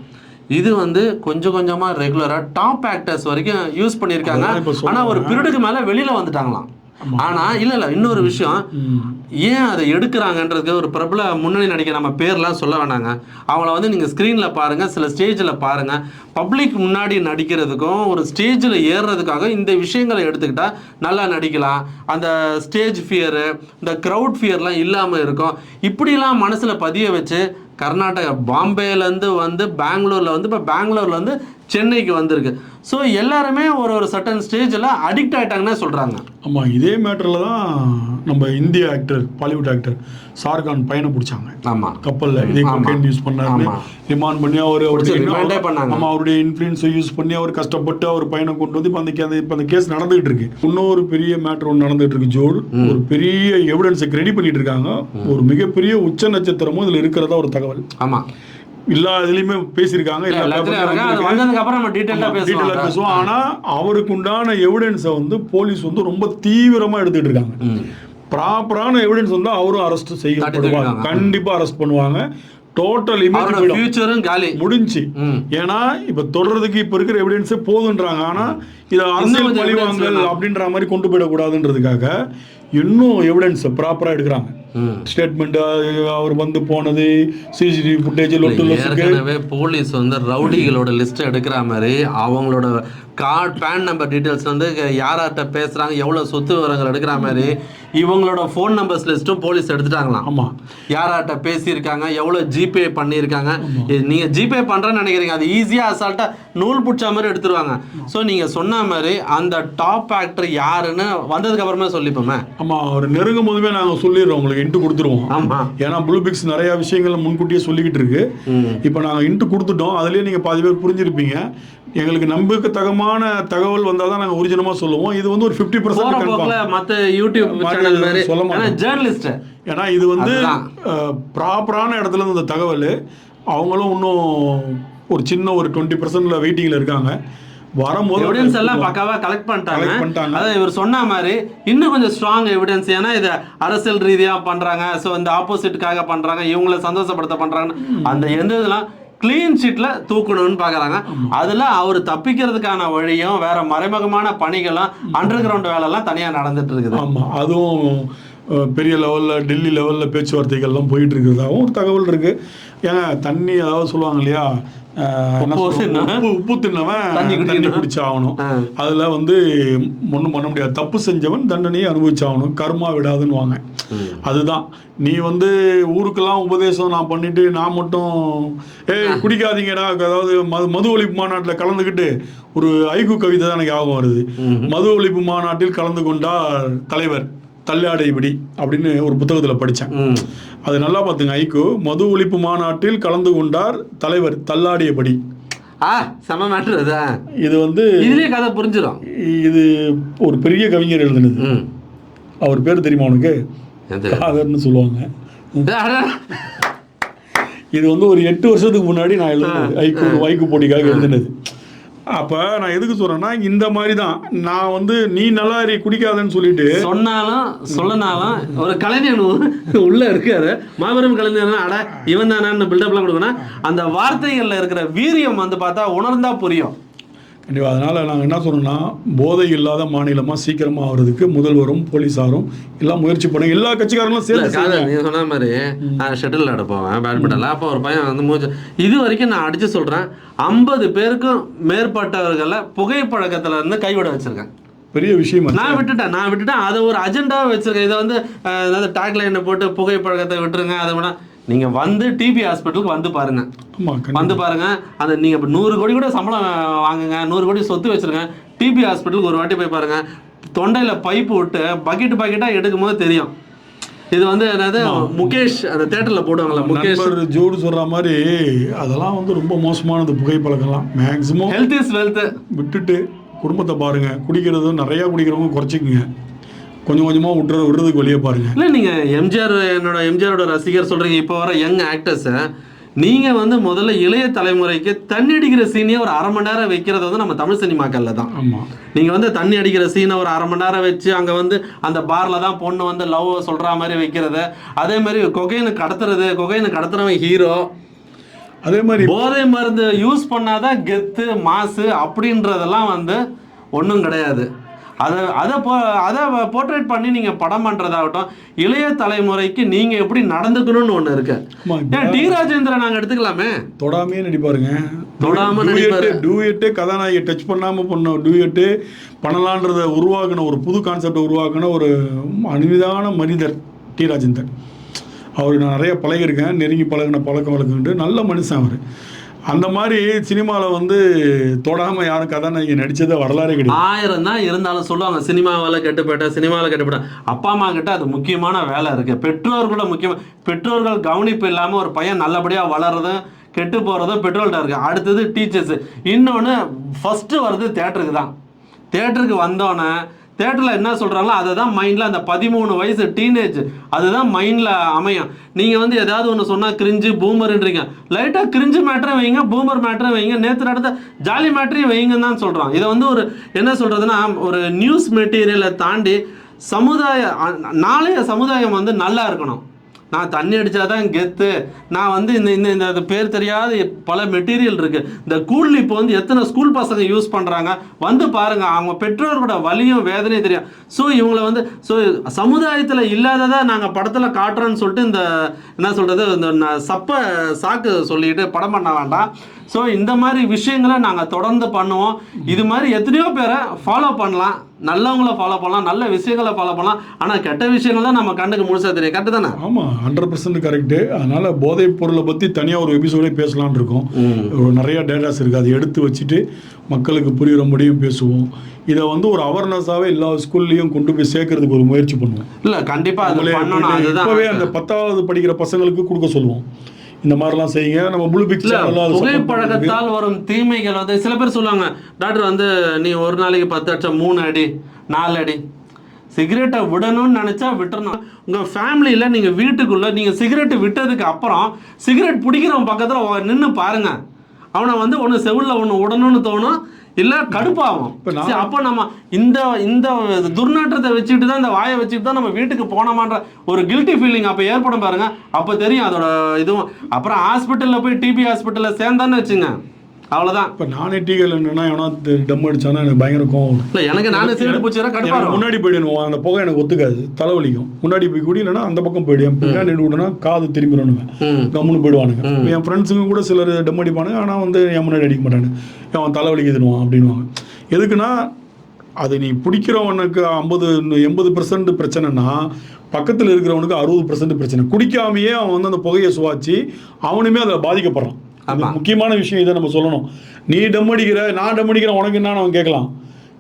இது வந்து கொஞ்சம் கொஞ்சமாக ரெகுலராக டாப் ஆக்டர்ஸ் வரைக்கும் யூஸ் பண்ணியிருக்காங்க. ஆனால் ஒரு பீரியடுக்கு மேலே வெளியில் வந்துட்டாங்களாம். ஆனா இல்ல இன்னொரு விஷயம், ஏன் அதை எடுக்கிறாங்கன்றதுக்கு ஒரு பிரபல முன்னணி நடிகை நம்ம பேர்லாம் சொல்ல வேணாங்க, அவங்கள வந்து நீங்க ஸ்கிரீன்ல பாருங்க, சில ஸ்டேஜ்ல பாருங்க, பப்ளிக் முன்னாடி நடிக்கிறதுக்கும் ஒரு ஸ்டேஜில் ஏறுறதுக்காக இந்த விஷயங்களை எடுத்துக்கிட்டா நல்லா நடிக்கலாம். அந்த ஸ்டேஜ் ஃபியரு, இந்த க்ரௌட் ஃபியர்லாம் இல்லாமல் இருக்கும். இப்படிலாம் மனசில் பதிய வச்சு கர்நாடகா பாம்பேலேருந்து வந்து பெங்களூரில் வந்து இப்போ பெங்களூர்லேருந்து சென்னைக்கு வந்திருக்கு. ஸோ எல்லாருமே ஒரு சர்டன் ஸ்டேஜில் அடிக்ட் ஆகிட்டாங்கன்னே சொல்கிறாங்க. ஆமாம், இதே மேட்டரில் தான் நம்ம இந்திய ஆக்டர், பாலிவுட் ஆக்டர் ஷாருக்கான் பையனை பிடிச்சாங்க. ஆமாம், கப்பலில் இதே கொக்கைன் யூஸ் பண்ணாரு, ரிமாண்ட் பண்ணி அவருடைய இன்ஃப்ளூயன்ஸை யூஸ் பண்ணி அவர் கஷ்டப்பட்டு அவர் பையனை கொண்டு வந்து இப்போ அந்த கேஸ் நடந்துகிட்டு இருக்கு. இன்னொரு பெரிய மேட்டர் ஒன்று நடந்துகிட்டு இருக்கு ஜோல். ஒரு பெரிய எவிடன்ஸை ரெடி பண்ணிட்டு இருக்காங்க. ஒரு மிகப்பெரிய உச்ச நட்சத்திரமும் இதில் இருக்கிறதா ஒரு தகவல். ஆமாம், எல்லா இதுலயுமே பேசியிருக்காங்க. பேசுவோம். ஆனா அவருக்கு உண்டான எவிடன்ஸை வந்து போலீஸ் வந்து ரொம்ப தீவிரமா எடுத்துட்டு இருக்காங்க. ப்ராப்பரான எவிடன்ஸ் வந்து அவரும் அரெஸ்ட் செய்யப்படுவாங்க, கண்டிப்பா அரெஸ்ட் பண்ணுவாங்க. டோட்டல் இமேஜ் முடிஞ்சு. ஏன்னா இப்ப தொடர்றதுக்கு இப்ப இருக்கிற எவிடன்ஸே போதுன்றாங்க. ஆனா இதை அரசியல் பழிவாங்கல் அப்படின்ற மாதிரி கொண்டு போயிடக்கூடாதுன்றதுக்காக இன்னும் எவிடன்ஸ் ப்ராப்பரா எடுக்கிறாங்க. ஸ்டேட்மெண்ட், அவர் வந்து போனது, சிசிடிவி ஃபுட்டேஜ், ஏற்கனவே போலீஸ் வந்து ரவுடிகளோட லிஸ்ட் எடுக்கிற மாதிரி அவங்களோட கார்டு, பேன் நம்பர் டீட்டெயில்ஸ் வந்து யார்கிட்ட பேசுறாங்க, எவ்வளவு சொத்து விவரங்கள் எடுக்கிற மாதிரி இவங்களோட ஃபோன் நம்பர்ஸ் லிஸ்ட்டும் போலீஸ் எடுத்துட்டாங்களாம். ஆமா, யார்கிட்ட பேசியிருக்காங்க, எவ்வளவு ஜிபே பண்ணியிருக்காங்க. நீங்க ஜிபே பண்றேன்னு நினைக்கிறீங்க, அது ஈஸியா அசால்ட்டா நூல் பிடிச்ச மாதிரி எடுத்துருவாங்க. ஸோ நீங்க சொன்ன மாதிரி அந்த டாப் ஆக்டர் யாருன்னு வந்ததுக்கு அப்புறமே சொல்லிப்போமே. ஆமா, அவர் நெருங்கும் போதுமே நாங்க சொல்லிடுறோம், உங்களுக்கு இன்ட்டு கொடுத்துருவோம். ஆமா, ஏன்னா ப்ளூ பிக்ஸ் நிறைய விஷயங்கள் முன்கூட்டியே சொல்லிக்கிட்டு இருக்கு. இப்போ நாங்கள் இன்ட்டு கொடுத்துட்டோம். அதுலேயே நீங்கள் பாதி பேர் புரிஞ்சிருப்பீங்க. எங்களுக்கு நம்பகத்தகமான தகவல் வந்தால் தான் நாங்கள் ஒரிஜினமாக சொல்லுவோம். இது வந்து ஒரு 50% மற்ற யூடியூப் சொல்ல மாட்டோம், ஜேர்னலிஸ்ட். ஏன்னா இது வந்து ப்ராப்பரான இடத்துல இந்த தகவல். அவங்களும் இன்னும் ஒரு சின்ன ஒரு 20% வெயிட்டிங்கில் இருக்காங்க. வரும்போது எவிடன்ஸ் எல்லாம் பக்காவா கலெக்ட் பண்ணிட்டாங்க. அதாவது இவர் சொன்ன மாதிரி இன்னும் கொஞ்சம் ஸ்ட்ராங் எவிடன்ஸ். ஏன்னா இதை அரசியல் ரீதியா பண்றாங்க, ஸோ இந்த ஆப்போசிட்டுக்காக பண்றாங்க, இவங்களை சந்தோஷப்படுத்த பண்றாங்க. அந்த எந்த இதெல்லாம் கிளீன் ஷீட்ல தூக்கணும்னு பாக்குறாங்க. அதுல அவர் தப்பிக்கிறதுக்கான வழியும் வேற மறைமுகமான பணிகளும் அண்டர் கிரவுண்ட் வேலை எல்லாம் தனியா நடந்துட்டு இருக்குது. ஆமா, அதுவும் பெரிய லெவலில் டெல்லி லெவலில் பேச்சுவார்த்தைகள்லாம் போயிட்டு இருக்கிறதாகவும் ஒரு தகவல் இருக்கு. ஏன்னா தண்ணி, அதாவது சொல்லுவாங்க இல்லையா, உப்பு தின்னவன் தண்ணி குடிச்சாகணும். அதுல வந்து ஒன்றும் பண்ண முடியாது, தப்பு செஞ்சவன் தண்டனையை அனுபவிச்சாகணும், கர்மா விடாதுன்னு. அதுதான் நீ வந்து ஊருக்கெல்லாம் உபதேசம் நான் பண்ணிட்டு நான் மட்டும் குடிக்காதீங்கடா, அதாவது மது ஒழிப்பு மாநாட்டில் கலந்துக்கிட்டு ஒரு ஐகு கவிதை தான் எனக்கு ஞாபகம் வருது. மது ஒழிப்பு மாநாட்டில் கலந்து கொண்டார் தலைவர் தள்ளாடைபடி அப்படின்னு ஒரு புத்தகத்தில் படித்தேன். அது நல்லா பார்த்துங்க. ஐக்கு மது ஒழிப்பு மாநாட்டில் கலந்து கொண்டார் தலைவர் தள்ளாடியபடி. இது வந்து கதை புரிஞ்சிடும். இது ஒரு பெரிய கவிஞர் எழுதுனது. அவர் பேர் தெரியுமா உனக்கு? காதர்னு சொல்லுவாங்க. இது வந்து ஒரு 8 வருஷத்துக்கு முன்னாடி நான் எழுதுனது, ஐக்கு போட்டிக்காக எழுதுனது. அப்போ நான் எதுக்கு சொல்கிறேன்னா, இந்த மாதிரி தான் நான் வந்து நீ நல்லா குடிக்காதன்னு சொல்லிட்டு சொன்னாலும் சொல்லனாலும் ஒரு கலைஞர் உள்ள இருக்காரு, மாபெரும் கலைஞர், அட இவன் தானே பில்டப்லாம் கொடுக்கணும். அந்த வார்த்தைகளில் இருக்கிற வீரியம் வந்து பார்த்தா உணர்ந்தா புரியும். கண்டிப்பாக. அதனால் நாங்கள் என்ன சொல்கிறோம்னா, போதை இல்லாத மாநிலமாக சீக்கிரமாக ஆகிறதுக்கு முதல்வரும் போலீஸாரும் எல்லாம் முயற்சி பண்ணுங்க, எல்லா கட்சிக்காரங்களும் சேர்ந்து. நீ சொன்ன மாதிரி நான் ஷட்டில் விளையாட போவேன், பேட்மிண்டனில். அப்போ ஒரு பையன் வந்து இது வரைக்கும் நான் அடித்து சொல்கிறேன், 50 பேருக்கும் மேற்பட்டவர்களை புகைப்பழக்கத்தில் இருந்து கைவிட வச்சுருக்கேன். பெரிய விஷயம். நான் விட்டுட்டேன் அதை ஒரு அஜெண்டாவை வச்சிருக்கேன். இதை வந்து ஏதாவது டேக்லைனை போட்டு புகைப்பழக்கத்தை விட்டுருங்க, அதை விட நீங்கள் வந்து டிபி ஹாஸ்பிட்டலுக்கு வந்து பாருங்க. வந்து பாருங்க, அந்த நீங்கள் இப்போ 100 கோடி கூட சம்பளம் வாங்குங்க, 100 கோடி சொத்து வச்சிருங்க, டிபி ஹாஸ்பிட்டலுக்கு ஒரு வாட்டி போய் பாருங்க. தொண்டையில் பைப்பு விட்டு பக்கெட்டாக எடுக்கும் போது தெரியும். இது வந்து என்னது முகேஷ் அந்த தேட்டரில் போடுவாங்களா, முகேஷ் ஜோடு சொல்கிற மாதிரி அதெல்லாம் வந்து ரொம்ப மோசமானது. புகைப்பழக்கம்லாம் மேக்ஸிமம் ஹெல்த் இஸ் வெல்த் விட்டுட்டு குடும்பத்தை பாருங்கள். குடிக்கிறதும் நிறையா குடிக்கிறவங்க குறைச்சிக்குங்க, கொஞ்சம் கொஞ்சமாக விடுறதுக்கு வெளியே பாருங்கள். இல்லை நீங்கள் எம்ஜிஆரோட ரசிகர் சொல்கிறீங்க. இப்போ வர யங் ஆக்டர்ஸை நீங்கள் வந்து முதல்ல இளைய தலைமுறைக்கு தண்ணி அடிக்கிற சீனையே ஒரு 1/2 மணி நேரம் வைக்கிறது வந்து நம்ம தமிழ் சினிமாக்களில் தான். ஆமாம், நீங்கள் வந்து தண்ணி அடிக்கிற சீனை ஒரு 1/2 மணி நேரம் வச்சு அங்கே வந்து அந்த பாரில் தான் பொண்ணு வந்து லவ் சொல்கிற மாதிரி வைக்கிறது, அதே மாதிரி கொகைனு கடத்துறவன் ஹீரோ, அதே மாதிரி போதை மருந்து யூஸ் பண்ணாதான் கெத்து மாசு அப்படின்றதெல்லாம் வந்து ஒன்றும் கிடையாது. அதை போர்ட்ரேட் பண்ணி நீங்கள் படம் பண்ணுறதாகட்டும், இளைய தலைமுறைக்கு நீங்கள் எப்படி நடந்துக்கணும்னு ஒன்று இருக்கு. டி ராஜேந்திரன் நாங்கள் எடுத்துக்கலாமே, தொடாமே நடிப்பாருங்க. டூயட்டு கதாநாயகி டச் பண்ணாமல் பண்ண டூயட்டு பண்ணலான்றதை உருவாக்கின ஒரு புது கான்செப்டை உருவாக்கின ஒரு அனிதான மனிதர் டி ராஜேந்திரன். அவர் நான் நிறைய பழகிருக்கேன், நெருங்கி பழகின பழக்கம் வழக்குண்டு நல்ல மனுஷன் அவர். அந்த மாதிரி சினிமாவில் வந்து தொடாமல் யாரும் கதாநாயகி நடித்ததை வரலாறே கிடையாது. 1000 தான் இருந்தாலும் சொல்லுவாங்க சினிமாவில் கெட்டுப்போயிட்டேன். அப்பா அம்மா கிட்ட அது முக்கியமான வேலை இருக்குது. பெற்றோர்கள் கவனிப்பு இல்லாமல் ஒரு பையன் நல்லபடியாக வளர்றதும் கெட்டு போகிறதும் பெற்றோர்கிட்ட இருக்குது. அடுத்தது டீச்சர்ஸு. இன்னொன்று ஃபஸ்ட்டு வருது தேட்டருக்கு தான். தேட்டருக்கு வந்தோன்னே தேட்டரில் என்ன சொல்கிறாங்களோ அதை தான் மைண்டில், அந்த 13 வயசு டீனேஜ் அதுதான் மைண்டில் அமையும். நீங்கள் வந்து ஏதாவது ஒன்று சொன்னால் கிரிஞ்சு பூமர்ன்றீங்க, லைட்டாக கிரிஞ்சு மேட்ரை வைங்க, பூமர் மேட்ரை வைங்க, நேற்று நடந்த ஜாலி மேட்ரையும் வைங்கன்னு தான் சொல்கிறோம். இதை வந்து ஒரு என்ன சொல்கிறதுனா ஒரு நியூஸ் மெட்டீரியலை தாண்டி நாளைய சமுதாயம் வந்து நல்லா இருக்கணும். நான் தண்ணி அடித்தாதான் கெத்து, நான் வந்து இந்த பேர் தெரியாத பல மெட்டீரியல் இருக்குது. இந்த கூல் இப்போ வந்து எத்தனை ஸ்கூல் பசங்க யூஸ் பண்ணுறாங்க, வந்து பாருங்கள், அவங்க பெற்றோர்களோட வலியும் வேதனையும் தெரியும். ஸோ இவங்களை வந்து சமுதாயத்தில் இல்லாததாக நாங்கள் படத்தில் காட்டுறோன்னு சொல்லிட்டு இந்த என்ன சொல்கிறது, இந்த சாக்கு சொல்லிட்டு படம் பண்ண வேண்டாம். ஸோ இந்த மாதிரி விஷயங்களை நாங்கள் தொடர்ந்து பண்ணுவோம். இது மாதிரி எத்தனையோ பேரை ஃபாலோ பண்ணலாம், நல்லவங்களை ஃபாலோ பண்ணலாம், நல்ல விஷயங்களை ஃபாலோ பண்ணலாம். ஆனால் கெட்ட விஷயங்கள் தான் நம்ம கண்ணுக்கு முழுசாக தெரியும். கரெக்டு தானே? ஆமாம், 100% கரெக்டு. அதனால் போதைப் பொருளை பற்றி தனியாக ஒரு எபிசோடே பேசலான் இருக்கோம். நிறைய டேட்டாஸ் இருக்குது, அதை எடுத்து வச்சுட்டு மக்களுக்கு புரிகிற முடியும் பேசுவோம். இதை வந்து ஒரு அவேர்னஸாகவே எல்லா ஸ்கூல்லையும் கொண்டு போய் சேர்க்கறதுக்கு ஒரு முயற்சி பண்ணுவோம். இல்லை கண்டிப்பாக இப்போவே அந்த 10வது படிக்கிற பசங்களுக்கு கொடுக்க சொல்லுவோம். இந்த மாதிரிலாம் செய்யுங்க. நம்ம ப்ளூ பிக்சர் புகைப்பழக்கத்தால் வரும் தீமைகள் வந்து சில பேர் சொல்லுவாங்க, டாக்டர் வந்து நீ ஒரு நாளைக்கு 10 அடிச்சா 3 அடி 4 அடி. சிகரெட்டை விடணும்னு நினச்சா விட்டுறணும். உங்கள் ஃபேமிலியில் நீங்கள் வீட்டுக்குள்ளே நீங்கள் சிகரெட்டு விட்டதுக்கு அப்புறம் சிகரெட் பிடிக்கிறவன் பக்கத்தில் நின்று பாருங்கள். அவனை வந்து ஒன்று செவிலில் ஒன்று விடணும்னு தோணும், இல்லை கடுப்பாகும். அப்போ நம்ம இந்த துர்நாற்றத்தை வச்சுக்கிட்டு தான், இந்த வாயை வச்சுக்கிட்டு தான் நம்ம வீட்டுக்கு போனோமான்ற ஒரு கில்ட்டி ஃபீலிங் அப்போ ஏற்படும் பாருங்க. அப்போ தெரியும் அதோட இதுவும். அப்புறம் ஹாஸ்பிட்டலில் போய் டிபி ஹாஸ்பிட்டலில் சேர்ந்தான்னு வச்சுங்க, அவ்வளோதான். இப்போ நானே டீகள் என்னன்னா எவனா டம் அடிச்சானா எனக்கு பயங்கர கோவம். இல்லை எனக்கு நானே சிகரெட் பூச்சினா கடுப்பாக முன்னாடி போயிடணும், அந்த புகை எனக்கு ஒத்துக்காது, தலைவலிக்கும். முன்னாடி போய் குடியிலன்னா அந்த பக்கம் போயிடும், பின்னாடி விடனா காது திரும்பிடணுங்க, கம்முன்னு போயிடுவானுங்க. என் ஃப்ரெண்ட்ஸுங்க கூட சிலர் டம் அடிப்பானுங்க, ஆனால் வந்து என் முன்னாடி அடிக்க மாட்டானு, அவன் தலைவலிக்குதுன்னுவான் அப்படின்வாங்க. எதுக்குன்னா அது நீ பிடிக்கிறவனுக்கு 80% பிரச்சனைனா பக்கத்தில் இருக்கிறவனுக்கு 60% பிரச்சனை. குடிக்காமையே அவன் வந்து அந்த புகையை சுவாச்சு அவனுமே அதில் பாதிக்கப்படுறான். முக்கியமான விஷயம் இதை நம்ம சொல்லணும். நீ டம் அடிக்கிற, நான் டம் அடிக்கிறேன், உனக்கு என்னன்னு அவன் கேட்கலாம்.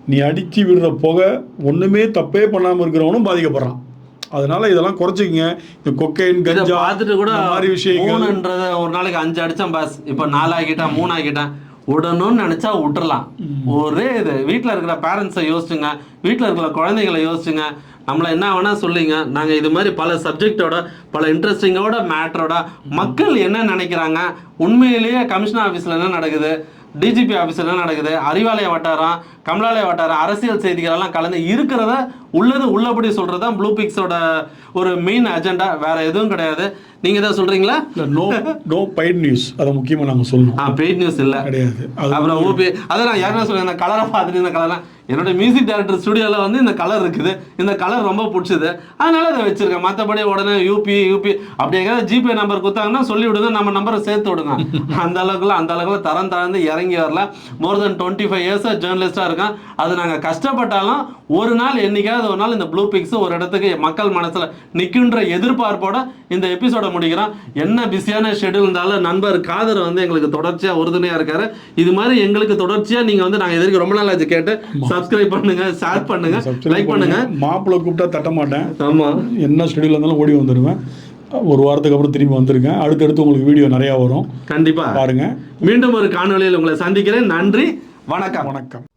நீ அடித்து விடுற புகை ஒன்றுமே தப்பே பண்ணாமல் இருக்கிறவனும் பாதிக்கப்படுறான். அதனால இதெல்லாம் குறைச்சிக்கங்க. இந்த கொக்கைன் கஞ்சா பார்த்துட்டு கூட மாதிரி விஷயங்கள் ஒரு நாளைக்கு 5 அடித்தான் பாஸ், இப்போ 4 ஆகிட்டான் 3 ஆகிட்டான், விடணும்னு நினச்சா விட்டுறலாம். ஒரே இது வீட்டில் இருக்கிற பேரண்ட்ஸை யோசிச்சுங்க, வீட்டில் இருக்கிற குழந்தைகளை யோசிச்சுங்க. நம்மளை என்ன வேணால் சொல்லிங்க, நாங்கள் இது மாதிரி பல சப்ஜெக்டோட பல இன்ட்ரெஸ்டிங்கோட மேட்டரோட மக்கள் என்ன நினைக்கிறாங்க, உண்மையிலேயே கமிஷனர் ஆஃபீஸில் என்ன நடக்குது, டிஜிபி ஆஃபீஸில் என்ன நடக்குது, அறிவாலய வட்டாரம், கமலாலய வட்டாரம், அரசியல் செய்திகளெல்லாம் கலந்து இருக்கிறத உள்ளது உள்ளபடி சொல்கிறது தான் ப்ளூ பிக்ஸோட ஒரு மெயின் அஜெண்டா. வேறு எதுவும் கிடையாது. நீங்க ஏதாவது சொல்றீங்களா? நோ பெய்ட் நியூஸ், அதை முக்கியமா நாங்க சொல்லணும். பெய்ட் நியூஸ் இல்ல கிடையாது. அப்புறம் ஓபி அதான் நான் யாருன்னா சொல்றேன், இந்த கலரை பார்த்துட்டு இந்த கலர்லாம் என்னோட மியூசிக் டைரக்டர் ஸ்டுடியோவில் வந்து இந்த கலர் இருக்குது, இந்த கலர் ரொம்ப பிடிச்சது, அதனால அதை வச்சிருக்கேன். மற்றபடி உடனே யூபி அப்படி எங்கேயாவது ஜிபே நம்பர் கொடுத்தாங்கன்னா சொல்லி விடுங்க, நம்ம நம்பரை சேர்த்து விடுங்க. அந்த அளவுக்குலாம் தரம் தாழ்ந்து இறங்கி வரல. மோர் தென் 25 இயர்ஸாக ஜேர்னலிஸ்டாக இருக்கேன். அது நாங்கள் கஷ்டப்பட்டாலும் ஒரு நாள் என்னைக்காவது ஒரு நாள் இந்த ப்ளூ பிக்ஸ் ஒரு இடத்துக்கு மக்கள் மனசில் நிற்குன்ற எதிர்பார்ப்போட இந்த எபிசோட முடிக்கிறோம். என்ன பிஸியான ஷெட்யூல் இருந்தாலும் நண்பர் காதர் வந்து எங்களுக்கு தொடர்ச்சியாக உறுதுணையாக இருக்காரு. இது மாதிரி எங்களுக்கு தொடர்ச்சியாக நீங்கள் வந்து நாங்கள் எதிர்க்கு ரொம்ப நாள் ஆச்சு கேட்டு சப்ஸ்கிரைப் பண்ணுங்க, ஷேர் பண்ணுங்க, லைக் பண்ணுங்க. மாப்பிள்ளை கூப்பிட்டா தட்ட மாட்டேன். ஆமா, என்ன ஸ்டுடியோல இருந்தாலும் ஓடி வந்துடுவேன். ஒரு வாரத்துக்கு அப்புறம் திரும்பி வந்திருக்கேன். அடுத்தடுத்து உங்களுக்கு வீடியோ நிறைய வரும், கண்டிப்பா பாருங்க. மீண்டும் ஒரு காணொளியில் உங்களை சந்திக்கிறேன். நன்றி, வணக்கம்.